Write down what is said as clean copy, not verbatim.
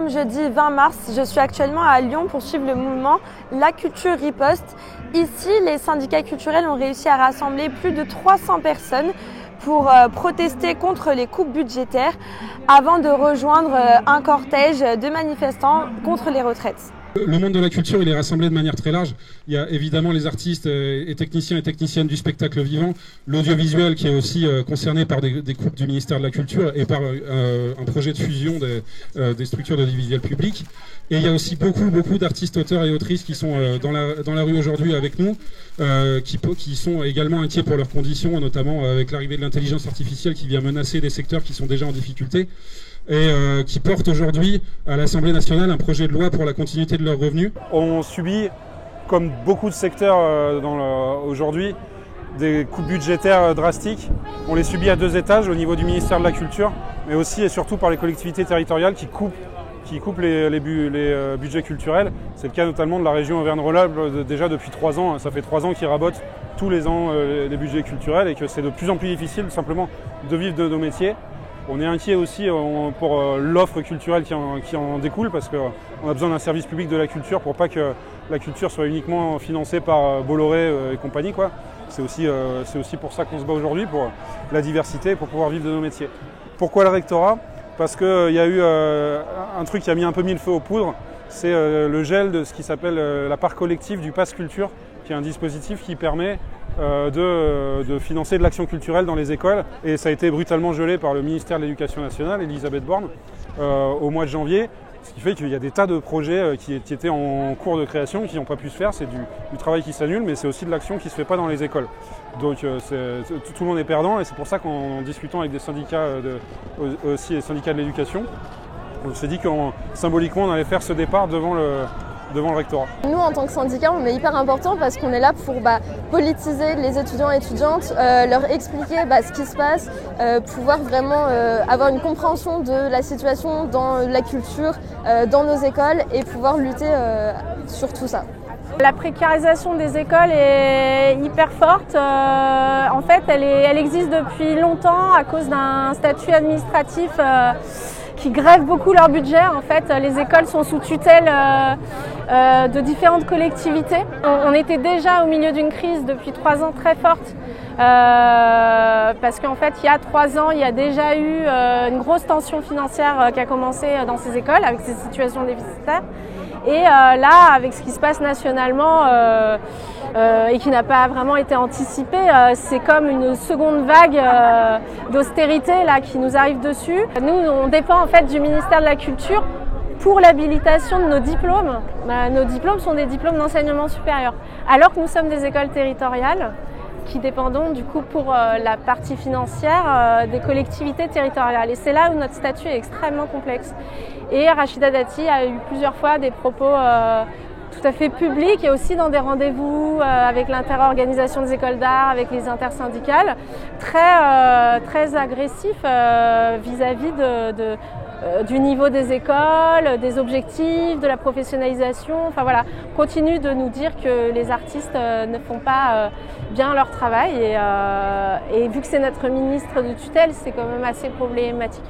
Jeudi 20 mars, je suis actuellement à Lyon pour suivre le mouvement La Culture Riposte. Ici, les syndicats culturels ont réussi à rassembler plus de 300 personnes pour protester contre les coupes budgétaires avant de rejoindre un cortège de manifestants contre les retraites. Le monde de la culture, il est rassemblé de manière très large. Il y a évidemment les artistes et techniciens et techniciennes du spectacle vivant, l'audiovisuel qui est aussi concerné par des coupes du ministère de la Culture et par un projet de fusion des structures d'audiovisuel public. Et il y a aussi beaucoup d'artistes, auteurs et autrices qui sont dans la rue aujourd'hui avec nous, qui sont également inquiets pour leurs conditions, notamment avec l'arrivée de l'intelligence artificielle qui vient menacer des secteurs qui sont déjà en difficulté. Et qui portent aujourd'hui à l'Assemblée nationale un projet de loi pour la continuité de leurs revenus. On subit, comme beaucoup de secteurs aujourd'hui, des coupes budgétaires drastiques. On les subit à deux étages, au niveau du ministère de la Culture, mais aussi et surtout par les collectivités territoriales qui coupent les budgets culturels. C'est le cas notamment de la région Auvergne-Rhône-Alpes déjà depuis 3 ans. Ça fait 3 ans qu'ils rabotent tous les ans les budgets culturels et que c'est de plus en plus difficile simplement de vivre de nos métiers. On est inquiet aussi pour l'offre culturelle qui en découle parce qu'on a besoin d'un service public de la culture pour pas que la culture soit uniquement financée par Bolloré et compagnie, quoi. C'est aussi pour ça qu'on se bat aujourd'hui, pour la diversité, pour pouvoir vivre de nos métiers. Pourquoi le rectorat ? Parce qu'il y a eu un truc qui a un peu mis le feu aux poudres, c'est le gel de ce qui s'appelle la part collective du Pass Culture, qui est un dispositif qui permet de financer de l'action culturelle dans les écoles. Et ça a été brutalement gelé par le ministère de l'Éducation nationale, Elisabeth Borne, au mois de janvier. Ce qui fait qu'il y a des tas de projets qui étaient en cours de création, qui n'ont pas pu se faire. C'est du travail qui s'annule, mais c'est aussi de l'action qui ne se fait pas dans les écoles. Donc tout le monde est perdant, et c'est pour ça qu'en discutant avec des syndicats, aussi les syndicats de l'éducation, on s'est dit que symboliquement on allait faire ce départ devant le rectorat. Nous, en tant que syndicat, on est hyper important parce qu'on est là pour politiser les étudiants et étudiantes, leur expliquer ce qui se passe, pouvoir vraiment avoir une compréhension de la situation dans la culture, dans nos écoles et pouvoir lutter sur tout ça. La précarisation des écoles est hyper forte. En fait, elle existe depuis longtemps à cause d'un statut administratif qui grèvent beaucoup leur budget. En fait, les écoles sont sous tutelle de différentes collectivités. On était déjà au milieu d'une crise depuis 3 ans très forte parce qu'en fait, il y a 3 ans, il y a déjà eu une grosse tension financière qui a commencé dans ces écoles avec ces situations déficitaires. Et là, avec ce qui se passe nationalement et qui n'a pas vraiment été anticipé, c'est comme une seconde vague d'austérité là qui nous arrive dessus. Nous, on dépend en fait du ministère de la Culture pour l'habilitation de nos diplômes. Nos diplômes sont des diplômes d'enseignement supérieur, alors que nous sommes des écoles territoriales qui dépendons du coup pour la partie financière des collectivités territoriales. Et c'est là où notre statut est extrêmement complexe. Et Rachida Dati a eu plusieurs fois des propos tout à fait publics et aussi dans des rendez-vous avec l'interorganisation des écoles d'art, avec les intersyndicales, très agressifs vis-à-vis du niveau des écoles, des objectifs, de la professionnalisation. Enfin voilà, continue de nous dire que les artistes ne font pas bien leur travail et vu que c'est notre ministre de tutelle, c'est quand même assez problématique.